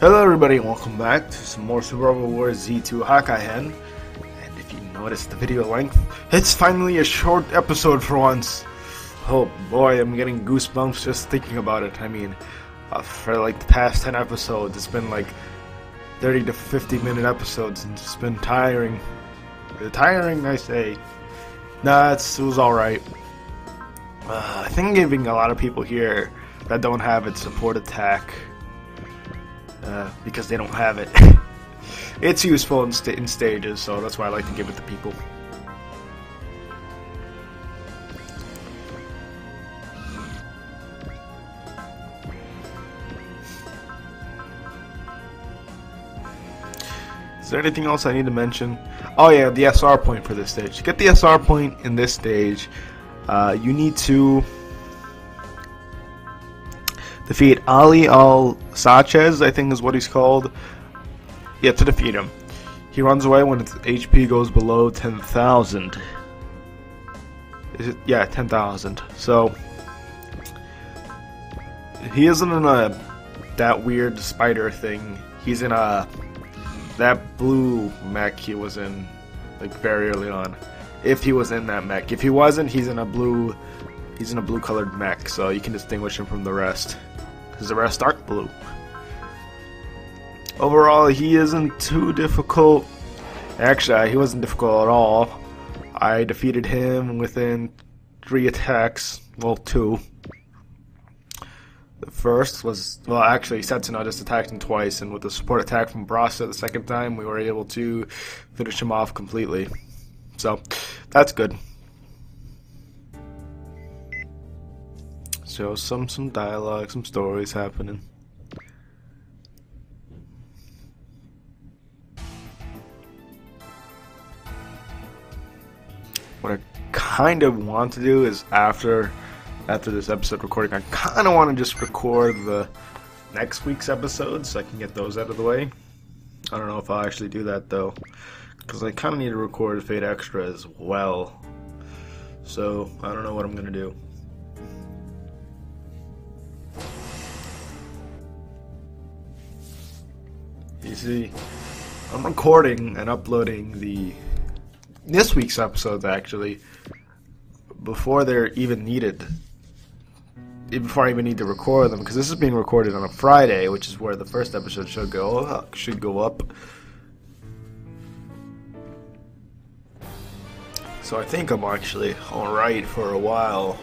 Hello everybody and welcome back to some more Survival Wars Z2 Hakai Hen. And if you notice the video length, it's finally a short episode for once. Oh boy, I'm getting goosebumps just thinking about it. I mean, for like the past 10 episodes, it's been like 30 to 50 minute episodes and it's been tiring. Tiring, I say. Nah, it was alright. I think I'm giving a lot of people here that don't have it support attack. Because they don't have it. It's useful in stages, so that's why I like to give it to people. Is there anything else I need to mention? Oh yeah, the SR point for this stage. To get the SR point in this stage, you need to defeat Ali Al-Sanchez, I think is what he's called. Yeah, to defeat him. He runs away when its HP goes below 10,000. Is it? Yeah, 10,000. So, he isn't in that weird spider thing. He's in that blue mech he was in, like, very early on. If he was in that mech. If he wasn't, he's in a blue colored mech, so you can distinguish him from the rest. Because the rest aren't blue. Overall, he isn't too difficult. Actually, he wasn't difficult at all. I defeated him within 3 attacks. Well, 2. The first was, well, actually, Setsuna just attacked him twice, and with the support attack from Brasa the second time, we were able to finish him off completely. So, that's good. So some dialogue, some stories happening. What I kind of want to do is after this episode recording, I kind of want to just record the next week's episodes so I can get those out of the way. I don't know if I'll actually do that though, because I kind of need to record Fate Extra as well. So I don't know what I'm gonna do. You see, I'm recording and uploading this week's episodes actually before they're even needed. Before I even need to record them, because this is being recorded on a Friday, which is where the first episode should go up. So I think I'm actually alright for a while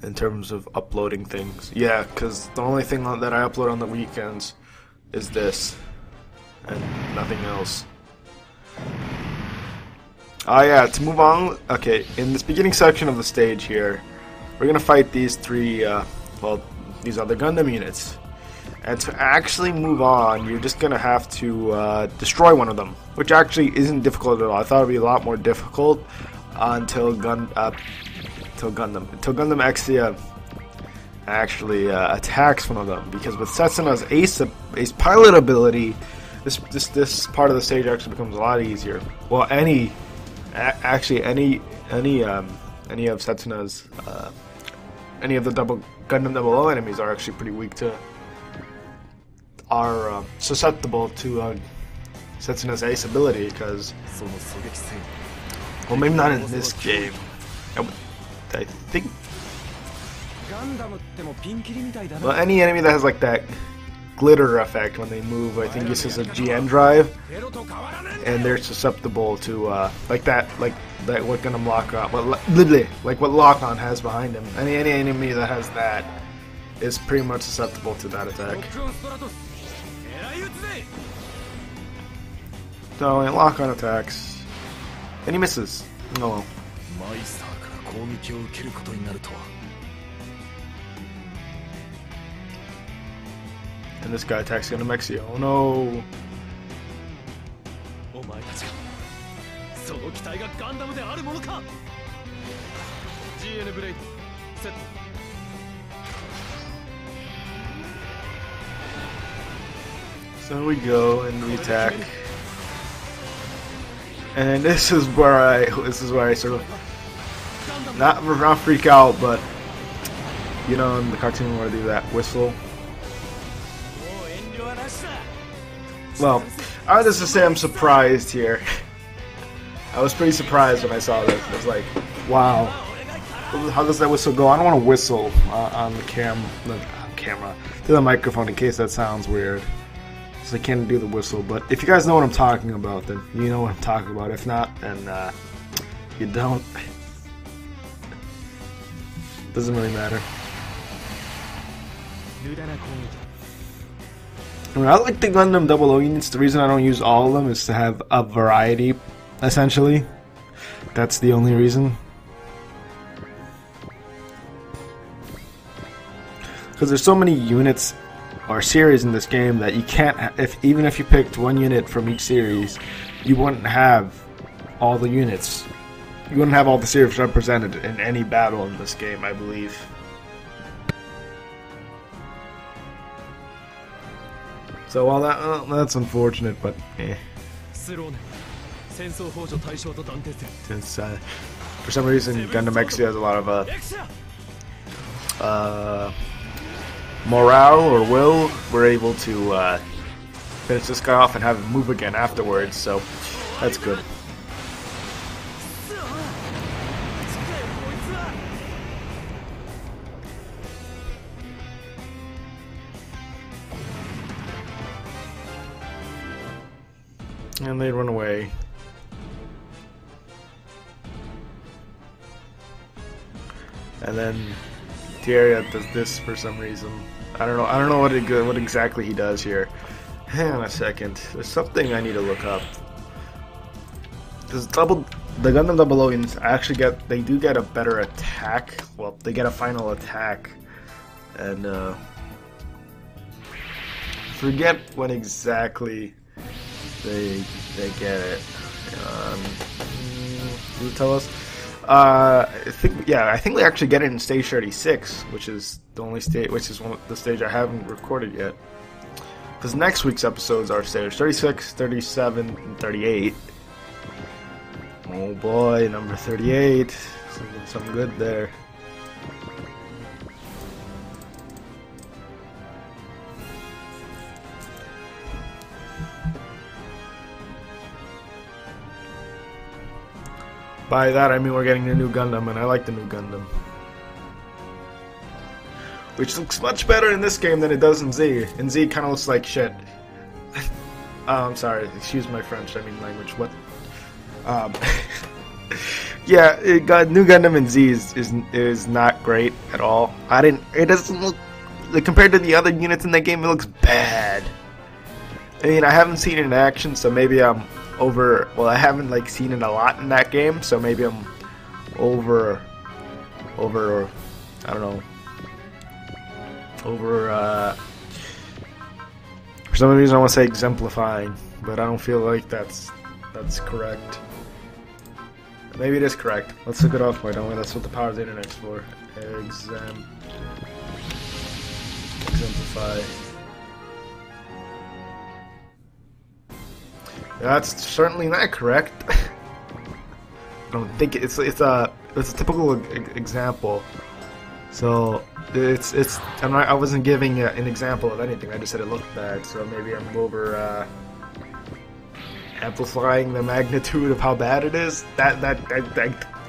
in terms of uploading things. Yeah, because the only thing that I upload on the weekends is this and nothing else. Oh yeah, to move on, okay, in this beginning section of the stage here, we're gonna fight these three, these other Gundam units. And to actually move on, you're just gonna have to destroy one of them, which actually isn't difficult at all. I thought it'd be a lot more difficult until Gundam Exia actually attacks one of them, because with Setsuna's ace pilot ability, this part of the stage actually becomes a lot easier. Well, any of Setsuna's any of the Gundam 00 enemies are actually pretty weak to, are susceptible to Setsuna's ace ability, because, well, maybe not in this game. I think, well, any enemy that has like that glitter effect when they move, I think this is a GN drive, and they're susceptible to like that what Gundam Lock-On, like what Lock-On has behind him. Any enemy that has that is pretty much susceptible to that attack. So Lock-On attacks, and he misses. Oh well. And this guy attacks Gundam Exia. Oh no! So we go and we attack. And this is where I sort of not freak out, but you know, in the cartoon where they do that whistle. Well, I was just to say I'm surprised here. I was pretty surprised when I saw this. I was like, wow. How does that whistle go? I don't want to whistle on the camera, to the microphone in case that sounds weird. So I can't do the whistle, but if you guys know what I'm talking about, then you know what I'm talking about. If not, then you don't. Doesn't really matter. I mean, I like the Gundam 00 units. The reason I don't use all of them is to have a variety, essentially. That's the only reason. Because there's so many units or series in this game that you can't, even if you picked one unit from each series, you wouldn't have all the units. You wouldn't have all the series represented in any battle in this game, I believe. So while that's unfortunate, but eh. Since for some reason Gundam X has a lot of morale or will, we're able to finish this guy off and have him move again afterwards, so that's good. And they run away. And then Tieria does this for some reason. I don't know what exactly he does here. Hang on a second. There's something I need to look up. The Gundam 00 units actually get a better attack. Well, they get a final attack, and forget when exactly they get it. Can you tell us? I think they actually get it in stage 36, which is the only stage, the stage I haven't recorded yet. Because next week's episodes are stage 36, 37, and 38. Oh boy, number 38. Something good there. By that I mean we're getting a new Gundam, and I like the new Gundam. Which looks much better in this game than it does in Z. In Z it kinda looks like shit. I'm sorry, excuse my French, I mean language. What? Yeah, new Gundam in Z is not great at all. It doesn't look, like, compared to the other units in that game, it looks bad. I mean, I haven't seen it in action, so maybe I'm I haven't seen it a lot in that game, so maybe I'm over I don't know, for some reason I want to say exemplifying, but I don't feel like that's correct. Maybe it is correct. Let's look it off, by the way. That's what the power of the internet's for. Exemplify. That's certainly not correct. I don't think it's a typical example. So I wasn't giving an example of anything. I just said it looked bad. So maybe I'm over amplifying the magnitude of how bad it is. That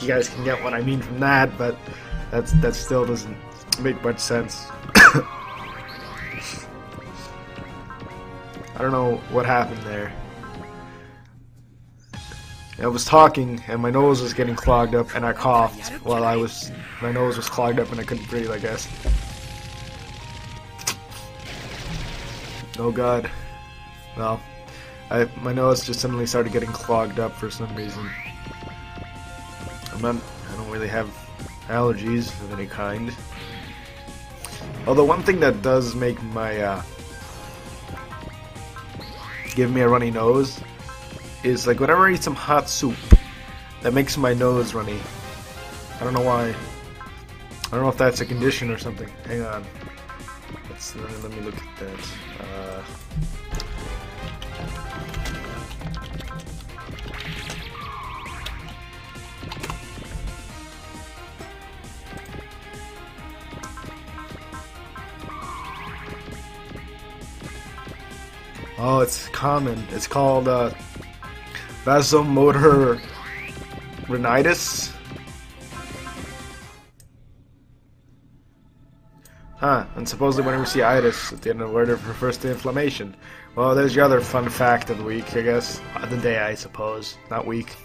you guys can get what I mean from that, but that still doesn't make much sense. I don't know what happened there. I was talking and my nose was getting clogged up and I coughed while my nose was clogged up and I couldn't breathe, I guess. Oh god. Well, my nose just suddenly started getting clogged up for some reason. I don't really have allergies of any kind. Although one thing that does make my give me a runny nose is whenever I eat some hot soup, that makes my nose runny. I don't know why. I don't know if that's a condition or something. Hang on. Let me look at that. Oh, it's common. It's called vasomotor rhinitis. Huh, and supposedly whenever you see itis at the end of the word, it refers to inflammation. Well, there's your other fun fact of the week, I guess. The day, I suppose. Not week.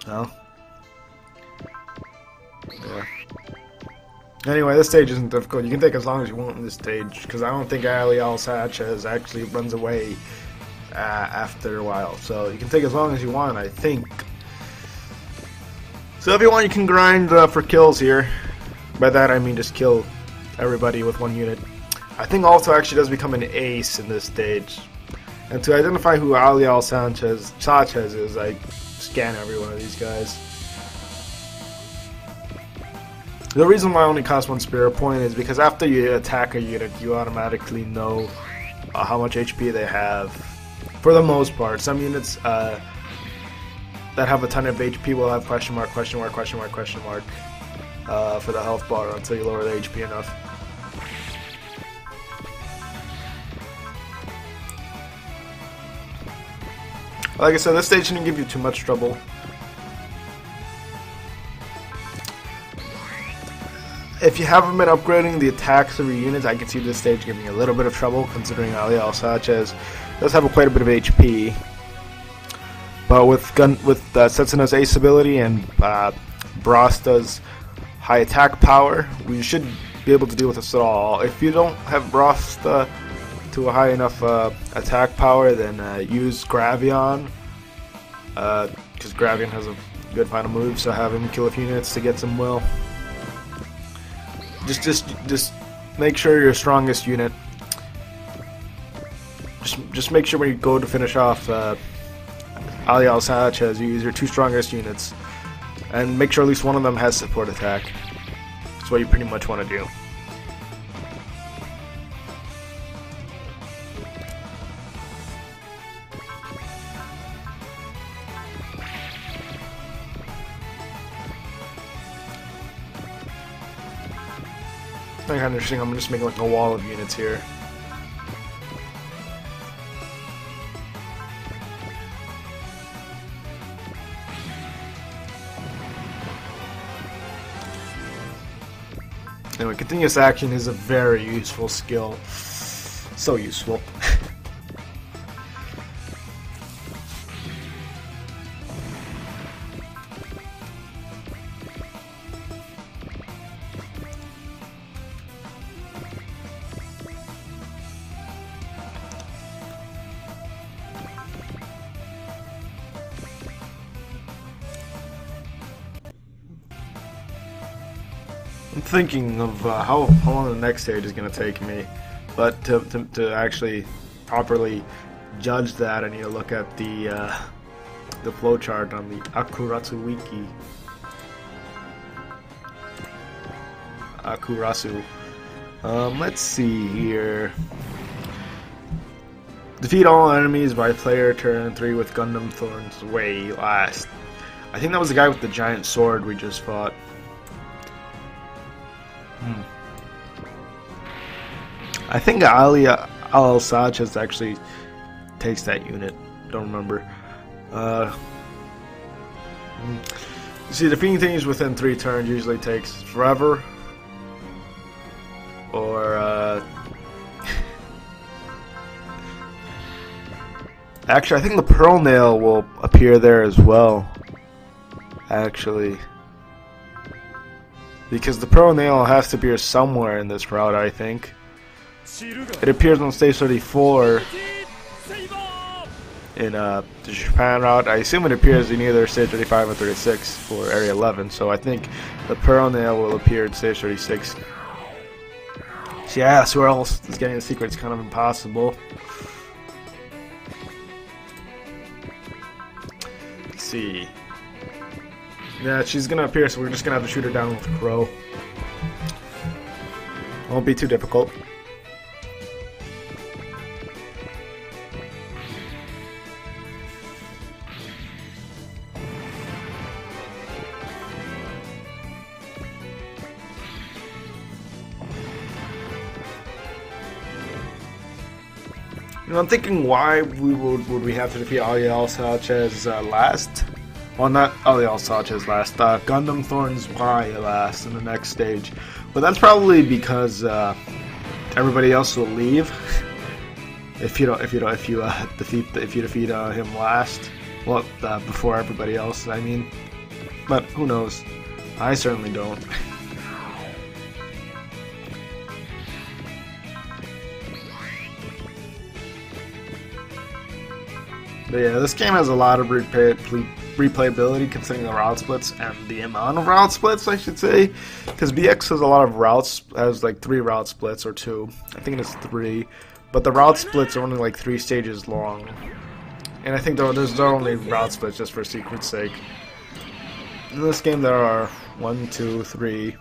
Well. Yeah. Anyway, this stage isn't difficult. You can take as long as you want in this stage, because I don't think Alial Sanchez actually runs away after a while. So you can take as long as you want, I think. So if you want, you can grind for kills here. By that I mean just kill everybody with one unit. I think also actually does become an ace in this stage. And to identify who Alial Sanchez is, I scan every one of these guys. The reason why I only cost 1 spirit point is because after you attack a unit, you automatically know how much HP they have. For the most part, some units that have a ton of HP will have question mark for the health bar until you lower the HP enough. Like I said, this stage shouldn't give you too much trouble. If you haven't been upgrading the attacks of your units, I can see this stage giving you a little bit of trouble, considering Alial Sanchez does have quite a bit of HP. But with Setsuna's ace ability and Brasta's high attack power, we should be able to deal with this at all. If you don't have Brasta to a high enough attack power, then use Gravion, because Gravion has a good final move, so have him kill a few units to get some will. Just make sure your strongest unit. Just make sure when you go to finish off Alial Sanchez, you use your 2 strongest units, and make sure at least one of them has support attack. That's what you pretty much want to do. Kind of interesting. I'm just making like a wall of units here. Anyway, continuous action is a very useful skill. So useful. I'm thinking of how long the next stage is going to take me, but to actually properly judge that, I need to look at the flowchart on the Akurasu Wiki. Akurasu. Let's see here. Defeat all enemies by player turn 3 with Gundam Thorn's Way last. I think that was the guy with the giant sword we just fought. I think Alial Sanchez actually takes that unit. Don't remember. You see, defeating things within 3 turns usually takes forever. Or actually, I think the Pearl Nail will appear there as well. Actually. Because the Pearl Nail has to appear somewhere in this route, I think. It appears on stage 34 in the Japan route. I assume it appears in either stage 35 or 36 for Area 11, so I think the Pearl Nail will appear in stage 36. So yeah, so where else is getting the secret is kind of impossible. Let's see. Yeah, she's gonna appear, so we're just gonna have to shoot her down with Crow. Won't be too difficult. You know, I'm thinking why would we have to defeat Aliel Sanchez last? Well, not Aliel Sanchez last. Gundam Thorns Y last in the next stage, but that's probably because everybody else will leave if you defeat him last. Well, before everybody else, I mean. But who knows? I certainly don't. But yeah, this game has a lot of replayability considering the route splits and the amount of route splits, I should say. Because BX has a lot of routes, has like 3 route splits or 2. I think it's 3. But the route splits are only like 3 stages long. And I think there's only route splits just for secret's sake. In this game there are 1, 2, 3.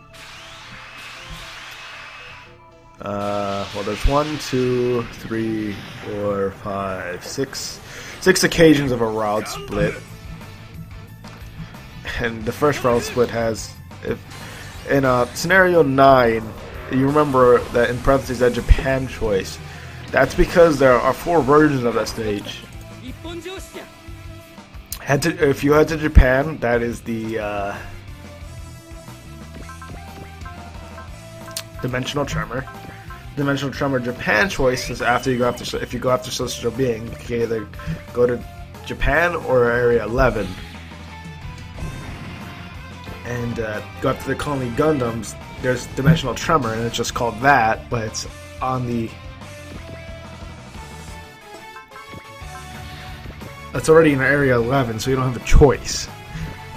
Well, there's 1, 2, 3, 4, 5, 6 occasions of a route split. And the first route split has, in scenario 9, you remember that in parentheses that Japan choice. That's because there are 4 versions of that stage. If you head to Japan, that is the Dimensional Tremor. Dimensional Tremor Japan choice is after you go after. If you go after Celestial Being, you can either go to Japan or Area 11, and go after the Colony Gundams. There's Dimensional Tremor, and it's just called that, but it's on the. It's already in Area 11, so you don't have a choice.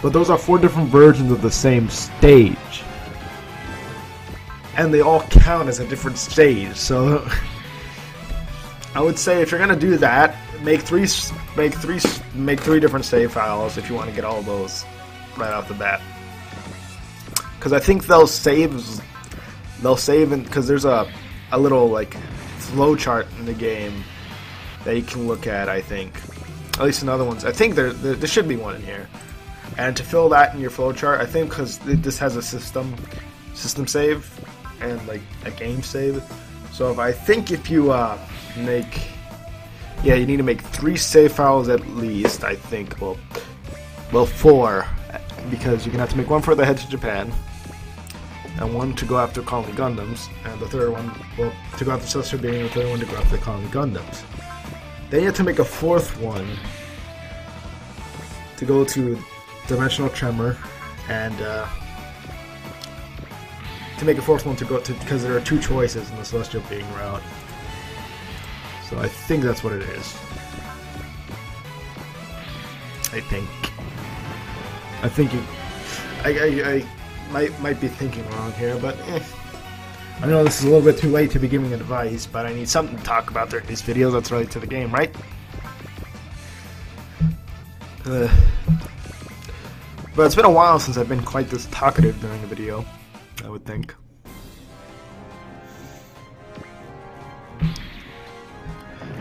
But those are 4 different versions of the same stage. And they all count as a different stage, so I would say if you're gonna do that, make three different save files if you want to get all those right off the bat. Because I think they'll save because there's a little like flow chart in the game that you can look at. I think, at least in other ones, I think there should be one in here. And to fill that in your flow chart, I think because this has a system save and like a game save, so if you you need to make 3 save files at least. I think well 4, because you're gonna have to make one for the head to Japan, and one to go after Colony Gundams, and the third one to go after Celestial Being, and the third one to go after the Colony Gundams. Then you have to make a 4th one to go to Dimensional Tremor, and to make a 4th one to go to, because there are 2 choices in the Celestial Being route. So I think that's what it is. I think I might be thinking wrong here, but I know this is a little bit too late to be giving advice, but I need something to talk about during these videos that's related to the game, right? But it's been a while since I've been quite this talkative during a video, I would think.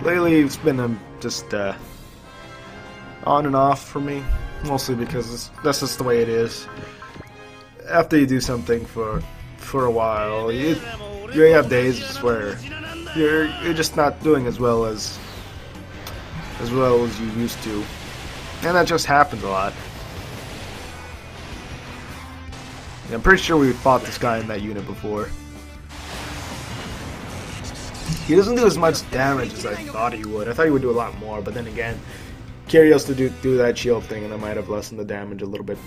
Lately, it's been just on and off for me, mostly because that's just the way it is. After you do something for a while, you have days where you're just not doing as well as you used to, and that just happens a lot. I'm pretty sure we fought this guy in that unit before. He doesn't do as much damage as I thought he would. I thought he would do a lot more, but then again, Kyrios to do that shield thing, and I might have lessened the damage a little bit.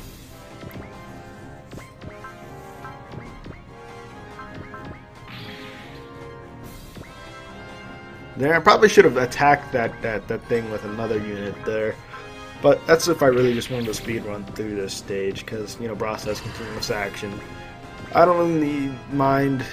There, I probably should have attacked that thing with another unit there. But that's if I really just wanted to speedrun through this stage, because, you know, Brass has continuous action. I don't really mind.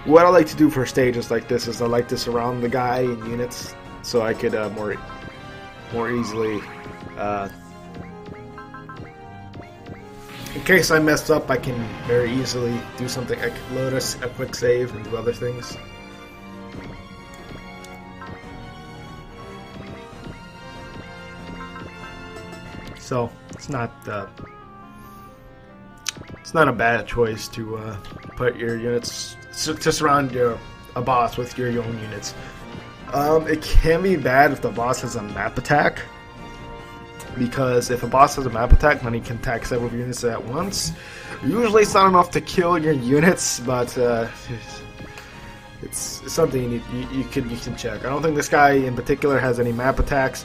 What I like to do for stages like this is I like to surround the guy in units, so I could more easily, in case I mess up, I can very easily do something. I can load a quick save and do other things. So it's it's not a bad choice to put your units to surround a boss with your own units. It can be bad if the boss has a map attack, because if a boss has a map attack, then he can attack several units at once. Usually it's not enough to kill your units, but it's something you can check. I don't think this guy in particular has any map attacks,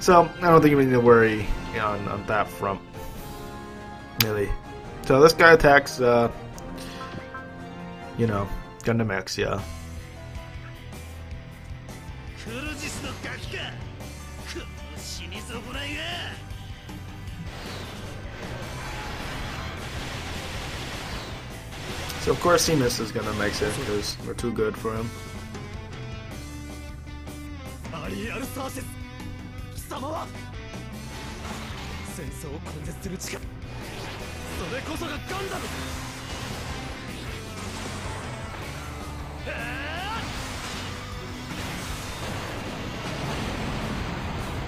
so I don't think you need to worry on that front, really. So this guy attacks, Gundam X, yeah. So of course Seamus is gonna make it because we're too good for him.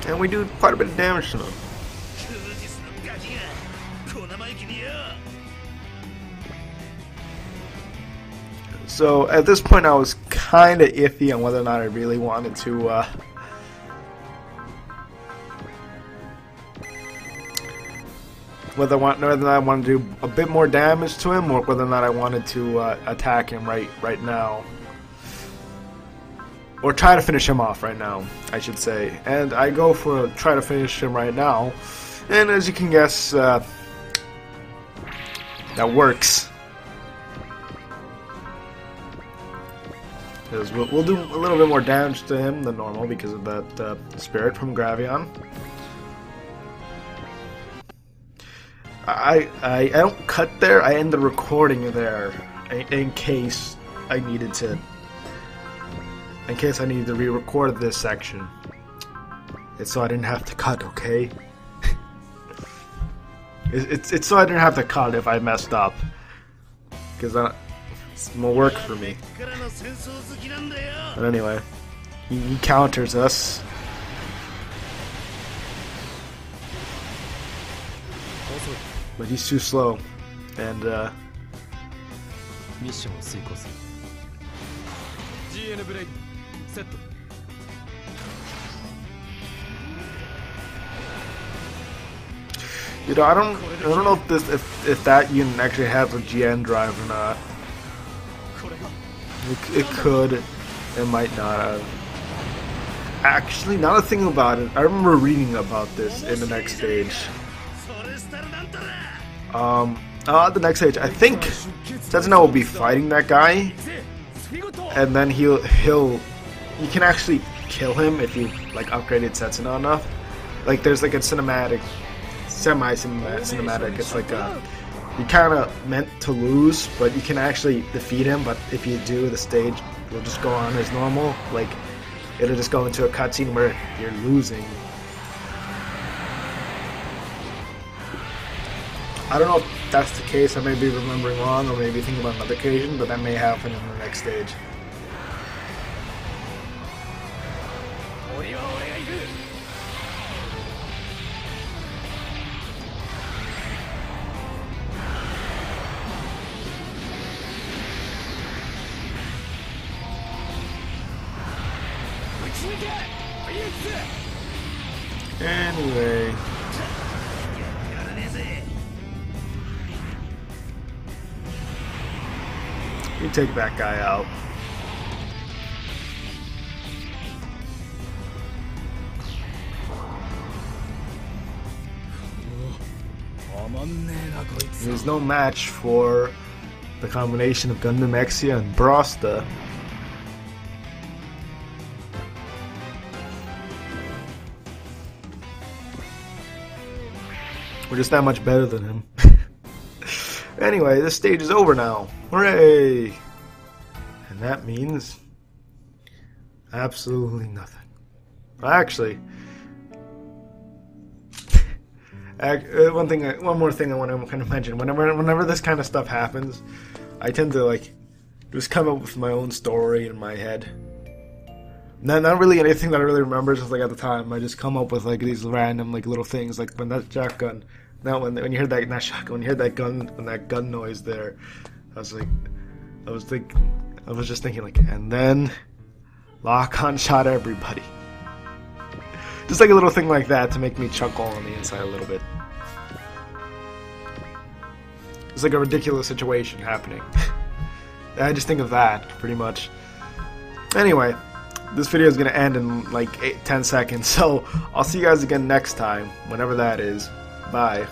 And we do quite a bit of damage to them. So at this point I was kind of iffy on whether or not I really wanted to whether or not I wanted to do a bit more damage to him, or whether or not I wanted to attack him right now. Or try to finish him off right now, I should say. And I go for try to finish him right now. And as you can guess, that works. Because we'll do a little bit more damage to him than normal because of that spirit from Gravion. I don't cut there, I end the recording there in case I needed to. In case I needed to re-record this section. It's so I didn't have to cut, okay? it's so I didn't have to cut if I messed up. Because it's more work for me. But anyway, he counters us. But he's too slow. And you know, I don't know if that unit actually has a GN drive or not. It could, it might not have. Actually, now that I think about it, I remember reading about this in the next stage. The next stage, I think Setsuna will be fighting that guy, and then you can actually kill him if you like upgraded Setsuna enough. Like there's like a cinematic, semi-cinematic. It's like you kind of meant to lose, but you can actually defeat him. But if you do, the stage will just go on as normal. Like it'll just go into a cutscene where you're losing. I don't know if that's the case. I may be remembering wrong, or maybe thinking about another occasion, but that may happen in the next stage. Anyway. You take that guy out. There's no match for the combination of Gundam Exia and Brosta. We're just that much better than him. Anyway, this stage is over now. Hooray! And that means absolutely nothing. Actually, one more thing I want to kind of mention. Whenever this kind of stuff happens, I tend to like just come up with my own story in my head. Not really anything that I really remember, just like at the time. I just come up with like these random like little things, like when that shotgun Now when you heard that, not shotgun, when you heard that gun noise there, I was just thinking like, and then Lock-on shot everybody. Just like a little thing like that to make me chuckle on the inside a little bit. It's like a ridiculous situation happening. I just think of that, pretty much. Anyway, this video is going to end in like 10 seconds, so I'll see you guys again next time, whenever that is. Bye.